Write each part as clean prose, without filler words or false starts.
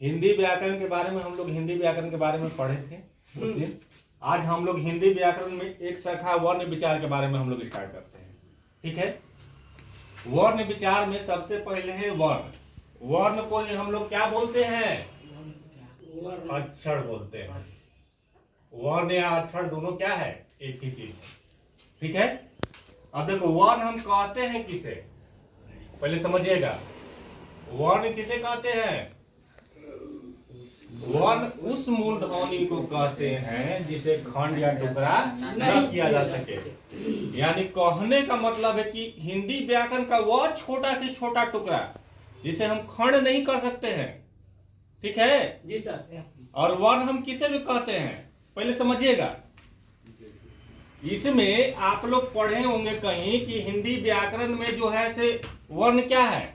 हिंदी व्याकरण के बारे में हम लोग हिंदी व्याकरण के बारे में पढ़े थे उस दिन। आज हम लोग हिंदी व्याकरण में एक शाखा वर्ण विचार के बारे में हम लोग स्टार्ट करते हैं। ठीक है, वर्ण विचार में सबसे पहले है वर्ण। वर्ण को हम लोग क्या बोलते हैं? अक्षर बोलते हैं। वर्ण या अक्षर दोनों क्या है? एक ही चीज है। ठीक है, अब देखो वर्ण हम कहते हैं किसे, पहले समझिएगा। वर्ण किसे कहते हैं? वर्ण उस मूलध्वनि को कहते हैं जिसे खंड या टुकड़ा न किया जा सके। यानी कहने का मतलब है कि हिंदी व्याकरण का वह छोटा से छोटा टुकड़ा जिसे हम खंड नहीं कर सकते हैं। ठीक है जी सर। और वर्ण हम किसे भी कहते हैं, पहले समझिएगा। इसमें आप लोग पढ़े होंगे कहीं कि हिंदी व्याकरण में जो है से वर्ण क्या है,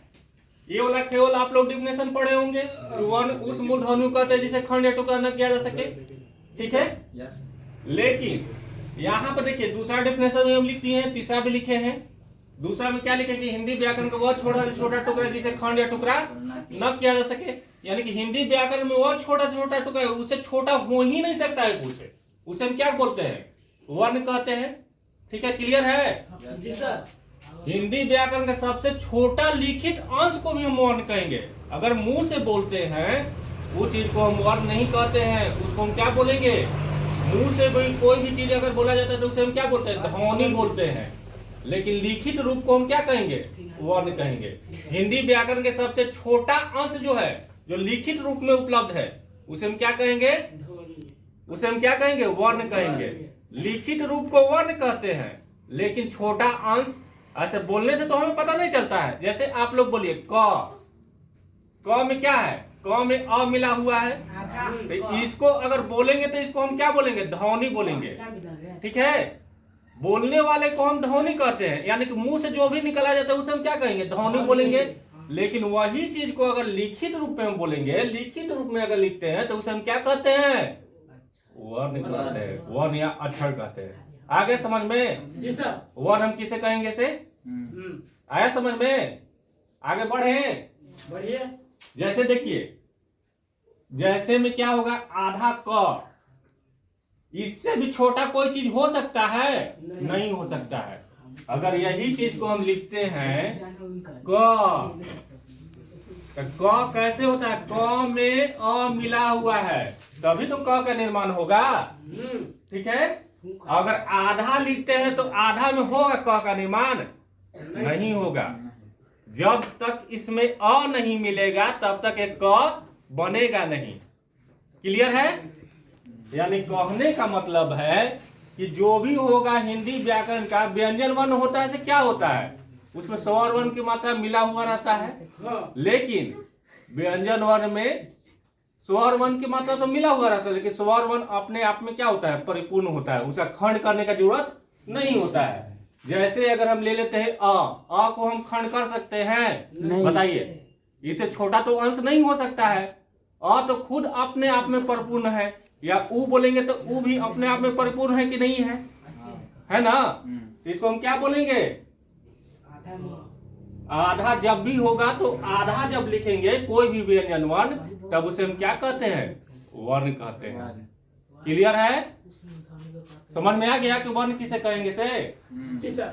ये वाला केवल आप लोग डिफिनेशन पढ़े होंगे। वर्ण उस मूलध्वनि को कहते हैं जिसे खंड या टुकड़ा न किया जा सके। ठीक है, लेकिन यहाँ पर देखिए दूसरा डिफिनेशन में हम लिख दिए हैं, तीसरा भी लिखे हैं। दूसरा में क्या लिखे कि हिंदी व्याकरण का वह छोटा से छोटा टुकड़ा जिसे खंड या टुकड़ा न किया जा सके। यानी कि हिंदी व्याकरण में वह छोटा से छोटा टुकड़ा है, उससे छोटा हो ही नहीं सकता है कुछ। उसे हम क्या बोलते हैं? वर्ण कहते हैं। ठीक है, क्लियर है? जी सर। हिंदी व्याकरण का सबसे छोटा लिखित अंश को भी हम वर्ण कहेंगे। अगर मुंह से बोलते हैं वो चीज को हम वर्ण नहीं कहते हैं, उसको हम क्या बोलेंगे? मुंह से कोई भी चीज अगर बोला जाता है तो उसे हम क्या बोलते हैं? ध्वनि बोलते हैं। लेकिन लिखित रूप को हम क्या कहेंगे? वर्ण कहेंगे। हिंदी व्याकरण के सबसे छोटा अंश जो है, जो लिखित रूप में उपलब्ध है, उसे हम क्या कहेंगे? उसे हम क्या कहेंगे? वर्ण कहेंगे। लिखित रूप को वर्ण कहते हैं, लेकिन छोटा अंश ऐसे बोलने से तो हमें पता नहीं चलता है। जैसे आप लोग बोलिए क में क्या है? क में अ मिला हुआ है, तो इसको अगर बोलेंगे तो इसको हम क्या बोलेंगे? ध्वनि बोलेंगे। ठीक है, बोलने वाले को हम ध्वनि कहते हैं। यानी कि मुंह से जो भी निकला जाता है उसे हम क्या कहेंगे? ध्वनि बोलेंगे। लेकिन वही चीज को अगर लिखित रूप में हम बोलेंगे, लिखित रूप में अगर लिखते हैं तो उसे हम क्या कहते हैं? वर्ण कहते हैं, वर्ण या अक्षर कहते हैं। आगे समझ में? जी सर। वर्ण हम किसे कहेंगे से आया समझ में? आगे बढ़े, बढ़िए। जैसे देखिए, जैसे में क्या होगा? आधा क, इससे भी छोटा कोई चीज हो सकता है? नहीं हो सकता है। अगर यही चीज को हम लिखते हैं क, तो क कैसे होता है? क में अ मिला हुआ है, तभी तो क का निर्माण होगा। ठीक है, अगर आधा लिखते हैं तो आधा में होगा क का निर्माण? नहीं होगा। जब तक इसमें अ नहीं मिलेगा तब तक एक क बनेगा नहीं। क्लियर है? यानी कहने का मतलब है कि जो भी होगा हिंदी व्याकरण का, व्यंजन वर्ण होता है तो क्या होता है? उसमें स्वर वर्ण की मात्रा मिला हुआ रहता है। लेकिन व्यंजन वर्ण में स्वर वर्ण की मात्रा तो मिला हुआ रहता है, लेकिन स्वर वर्ण अपने आप में क्या होता है? परिपूर्ण होता है। उसका खंड करने का जरूरत नहीं होता है। जैसे अगर हम ले लेते हैं अ को हम खंड कर सकते हैं? बताइए, इससे छोटा तो अंश नहीं हो सकता है। अ तो खुद अपने आप में परिपूर्ण है। या उ बोलेंगे तो उ भी अपने आप में परिपूर्ण है कि नहीं है? है ना? तो इसको हम क्या बोलेंगे? आधा जब भी होगा तो आधा जब लिखेंगे कोई भी व्यंजन वर्ण, तब उसे हम क्या कहते हैं? वर्ण कहते हैं। क्लियर है? समझ में आ गया कि वर्ण किसे कहेंगे से? जी सर।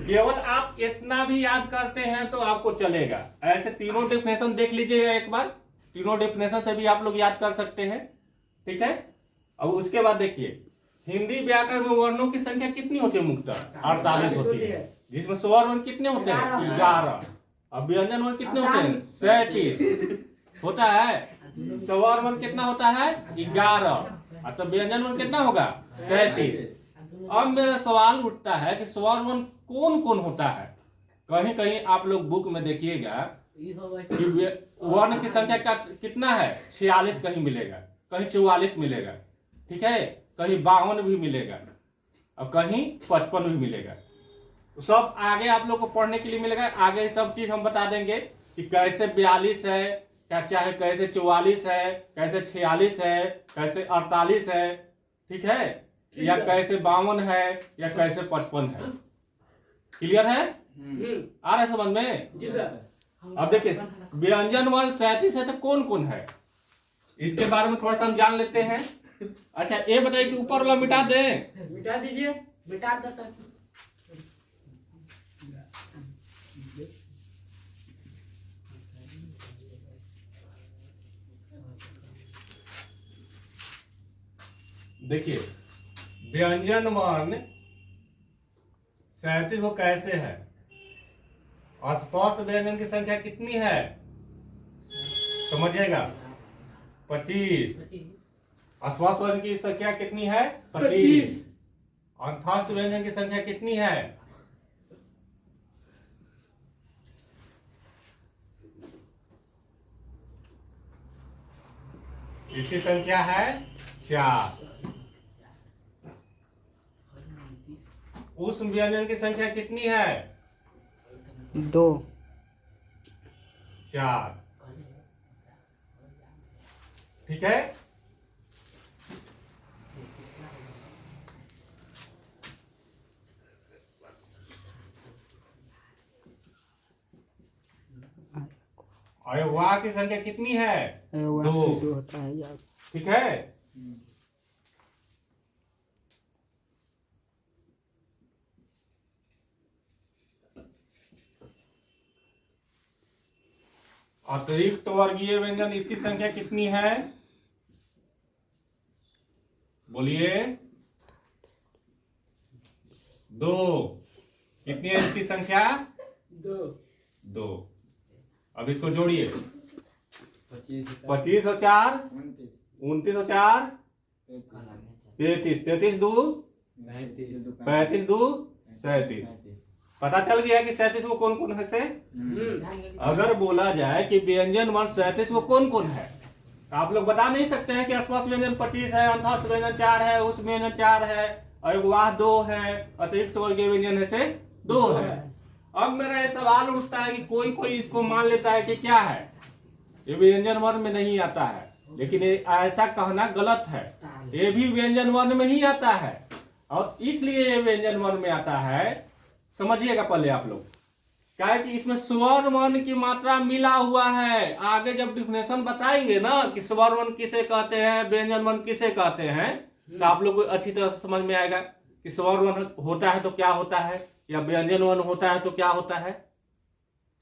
केवल आप इतना भी याद करते हैं तो आपको चलेगा। ऐसे तीनों डेफिनेशन देख लीजिएगा एक बार, तीनों डेफिनेशन से भी आप लोग याद कर सकते हैं। ठीक है, अब उसके बाद देखिए, हिंदी व्याकरण में वर्णों की संख्या कितनी होती है? मुख्यतः 48 होती है, जिसमें स्वर वर्ण कितने होते हैं? 11। अब व्यंजन वर्ण कितने होते हैं? 37 होता है। स्वर वर्ण कितना होता है? 11। तो व्यंजन वर्ण कितना होगा? 37। अब मेरा सवाल उठता है कि स्वर वर्ण कौन कौन होता है? कहीं कहीं आप लोग बुक में देखिएगा कि वर्ण की संख्या कितना है? 46 कहीं मिलेगा, कहीं 44 मिलेगा। ठीक है, कहीं 52 भी मिलेगा और कहीं 55 भी मिलेगा। सब आगे आप लोग को पढ़ने के लिए मिलेगा। आगे सब चीज हम बता देंगे कि कैसे 42 है, क्या चाहे कैसे 44 है, कैसे 46 है, कैसे 48 है। ठीक है, या कैसे 52 है, या कैसे 55 है। क्लियर है? आ रहा है समझ में? जी सर। अब देखिए, व्यंजन वर्ण 37 है तो कौन कौन है? इसके बारे में थोड़ा सा हम जान लेते हैं। अच्छा ये बताइए कि ऊपर वाला मिटा दें। मिटा दीजिए। मिटा दो सर। देखिए व्यंजन वर्ण 37 वो कैसे है, अस्पष्ट व्यंजन की संख्या कितनी है समझिएगा 25। अस्पष्ट व्यंजन की संख्या कितनी है 25। अंतस्थ व्यंजन की संख्या कितनी है इसकी संख्या है 4। उस व्यंजन की संख्या कितनी है 2। 4। ठीक है। अयवाह की संख्या कितनी है 2 होता है यार। ठीक है। अतिरिक्त वर्गीय व्यंजन इसकी संख्या कितनी है बोलिए 2। कितनी है इसकी संख्या 2। अब इसको जोड़िए 25 और 4 29 और 4 33 33 2 35 2 37। पता चल गया कि 37 वो कौन कौन है से। अगर बोला जाए कि व्यंजन वर्ण 37 वो कौन कौन है तो आप लोग बता नहीं सकते हैं कि अस्पष्ट व्यंजन 25 है, अंतस्थ व्यंजन 4 है, उस व्यंजन 4 है, अयवाह 2 है, अतिरिक्त वर्गीय व्यंजन है से 2 है। अब मेरा ये सवाल उठता है कि कोई कोई इसको मान लेता है कि क्या है ये व्यंजन वर्ण में नहीं आता है, लेकिन ऐसा कहना गलत है। ये भी व्यंजन वर्ण में ही आता है और इसलिए ये व्यंजन वर्ण में आता है। समझिएगा पहले आप लोग क्या है कि इसमें स्वर वर्ण की मात्रा मिला हुआ है। आगे जब डिफिनेशन बताएंगे ना कि स्वर वर्ण किसे कहते हैं व्यंजन वर्ण किसे कहते हैं तो आप लोग को अच्छी तरह से समझ में आएगा कि स्वर वर्ण होता है तो क्या होता है या व्यंजन वर्ण होता है तो क्या होता है।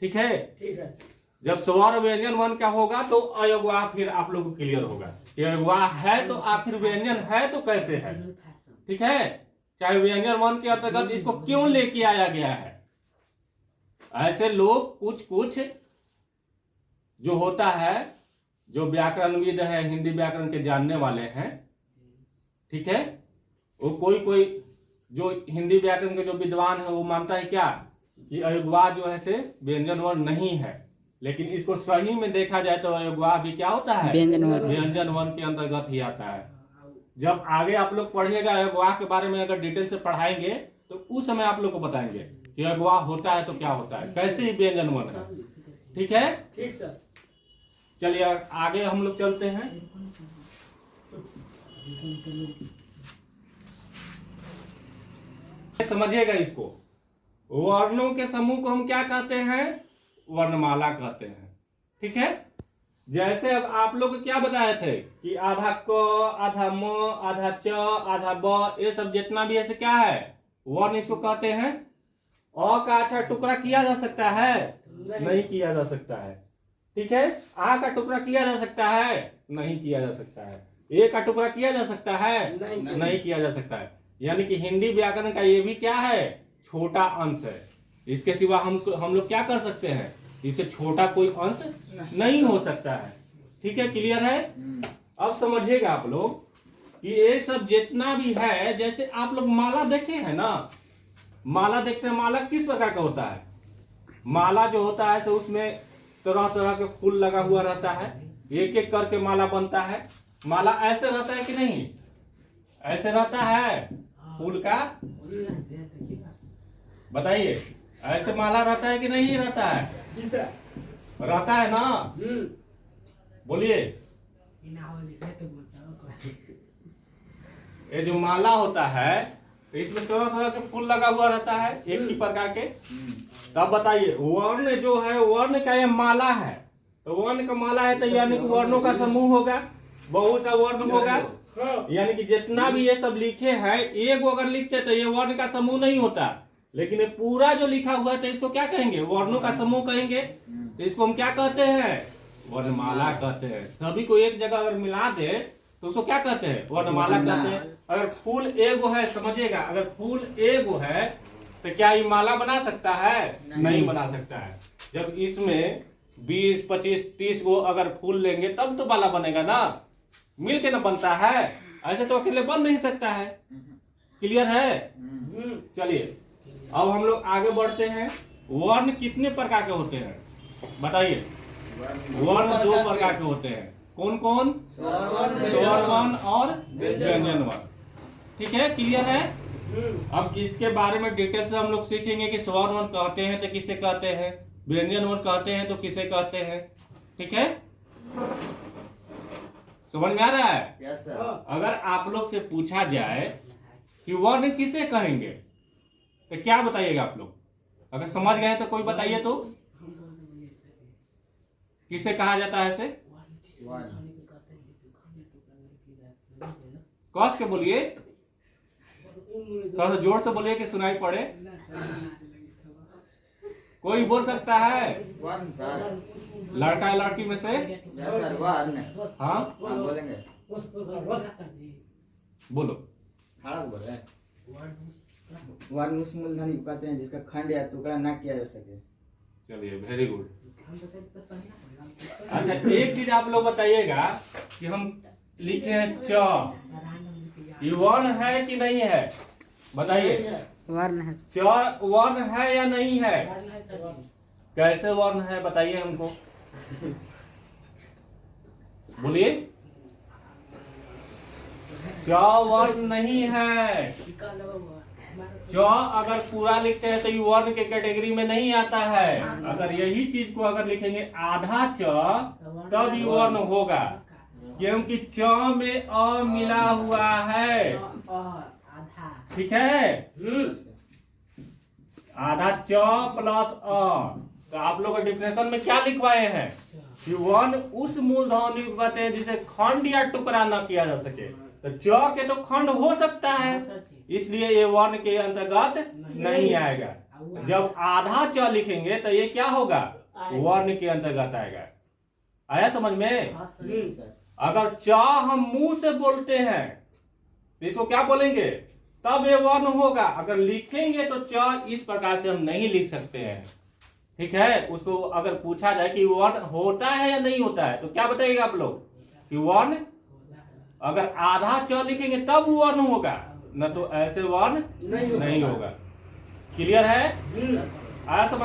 ठीक है। ठीक है। जब स्वर व्यंजन वर्ण क्या होगा तो अयवाह फिर आप लोग को क्लियर होगा कि अयवाह है तो आखिर व्यंजन है तो कैसे है। ठीक है। चाहे व्यंजन वर्ण के अंतर्गत इसको क्यों लेके आया गया है। ऐसे लोग कुछ जो होता है जो व्याकरणविद है हिंदी व्याकरण के जानने वाले हैं ठीक है वो कोई जो हिंदी व्याकरण के जो विद्वान है वो मानता है क्या कि अयवाह जो है से व्यंजन वर्ण नहीं है, लेकिन इसको सही में देखा जाए तो अयवाह भी क्या होता है व्यंजन वर्ण के अंतर्गत ही आता है। जब आगे आप लोग पढ़िएगा अयवाह के बारे में अगर डिटेल से पढ़ाएंगे तो उस समय आप लोग को बताएंगे कि अयवाह होता है तो क्या होता है कैसे ही व्यंजन वर्ण है। ठीक है। ठीक सर। चलिए आगे हम लोग चलते हैं। समझिएगा इसको वर्णों के समूह को हम क्या कहते हैं वर्णमाला कहते हैं। ठीक है। जैसे अब आप लोग क्या बताए थे कि आधा क आधा म आधा च आधा ब ये सब जितना भी ऐसे क्या है वर्ण इसको कहते हैं। अ का अच्छा टुकड़ा किया जा सकता है नहीं किया जा सकता है। ठीक है। आ का टुकड़ा किया जा सकता है नहीं किया जा सकता है। ए का टुकड़ा किया जा सकता है नहीं किया जा सकता है। यानी कि हिंदी व्याकरण का ये भी क्या है छोटा अंश है। इसके सिवा हम लोग क्या कर सकते हैं इससे छोटा कोई अंश नहीं हो सकता है। ठीक है। क्लियर है। अब समझिएगा आप लोग कि ये सब जितना भी है जैसे आप लोग माला देखे हैं ना माला देखते हैं माला किस प्रकार का होता है। माला जो होता है तो उसमें तरह तरह के फूल लगा हुआ रहता है एक एक करके माला बनता है। माला ऐसे रहता है कि नहीं ऐसे रहता है फूल का बताइए ऐसे माला रहता है कि नहीं रहता है जी सर। रहता है ना बोलिए। ये जो माला होता है तो इसमें तरह तरह के फूल लगा हुआ रहता है एक ही प्रकार के। तब बताइए वर्ण जो है वर्ण का ये माला है तो वर्ण का माला है तो यानी कि वर्णों का समूह होगा। बहुत सा वर्ण होगा। हाँ यानी कि जितना भी ये सब लिखे हैं, एक अगर लिखते तो ये वर्ण का समूह नहीं होता, लेकिन ये पूरा जो लिखा हुआ है तो इसको क्या कहेंगे? वर्णों का समूह कहेंगे। तो इसको हम क्या कहते हैं? वर्णमाला कहते हैं। सभी को एक जगह अगर मिला दे तो उसको क्या कहते हैं? वर्णमाला कहते हैं। अगर फूल एगो है, समझिएगा, अगर फूल एगो है तो क्या ये माला बना सकता है? नहीं बना सकता है। जब इसमें 20, 25, 30 गो अगर फूल लेंगे तब तो माला बनेगा ना, मिल के ना बनता है। ऐसे तो अकेले बन नहीं सकता है। क्लियर है? चलिए अब हम लोग आगे बढ़ते हैं। वर्ण कितने प्रकार के होते हैं बताइए? वर्ण 2 प्रकार के होते हैं। कौन कौन? स्वर वर्ण और व्यंजन वर्ण। ठीक है, क्लियर है? अब इसके बारे में डिटेल से हम लोग सीखेंगे कि स्वर वर्ण कहते हैं तो किसे कहते हैं, व्यंजन वर्ण कहते हैं तो किसे कहते हैं। ठीक है, समझ में आ रहा है? Yes sir. अगर आप लोग से पूछा जाए कि वर्ण किसे कहेंगे तो क्या बताइएगा आप लोग? अगर समझ गए तो कोई बताइए तो, किसे कहा जाता है? ऐसे कस के बोलिए, थोड़ा सा जोर से बोलिए कि सुनाई पड़े। कोई बोल सकता है? One sir. लड़का या लड़की में से? Yes sir, one. हाँ आप बोलेंगे? बोलो। खड़ा बोले। वन उस मूलधनी को कहते हैं जिसका खंड या टुकड़ा न किया जा सके। चलिए, वेरी गुड। अच्छा, एक चीज आप लोग बताइएगा कि हम लिखे हैं च, ये वर्ण है कि नहीं है? बताइए। वर्ण है। च वर्ण है या नहीं है? कैसे वर्ण है बताइए हमको, बोलिए। च वर्ण नहीं है। च अगर पूरा लिखते हैं तो ये वर्ण के कैटेगरी में नहीं आता है। अगर यही चीज को अगर लिखेंगे आधा च तब ये वर्ण होगा, क्योंकि च में अ मिला हुआ है। ठीक है, आधा च प्लस अ। तो आप लोग डिफिनेशन में क्या लिखवाए हैं कि वर्ण उस मूलधनी को कहते हैं जिसे खंड या टुकड़ा न किया जा सके। तो च के तो खंड हो सकता है, इसलिए ये वर्ण के अंतर्गत नहीं आएगा। जब आधा च लिखेंगे तो ये क्या होगा? वर्ण के अंतर्गत आएगा। आया समझ में? Yes sir. अगर च हम मुंह से बोलते हैं तो इसको क्या बोलेंगे? तब ये वर्ण होगा। अगर लिखेंगे तो च इस प्रकार से हम नहीं लिख सकते हैं। ठीक है, उसको अगर पूछा जाए कि वर्ण होता है या नहीं होता है तो क्या बताइएगा आप लोग? कि वर्ण अगर आधा च लिखेंगे तब वर्ण होगा, न तो ऐसे वर्ण नहीं होगा। क्लियर है? Yes sir. आया समझ?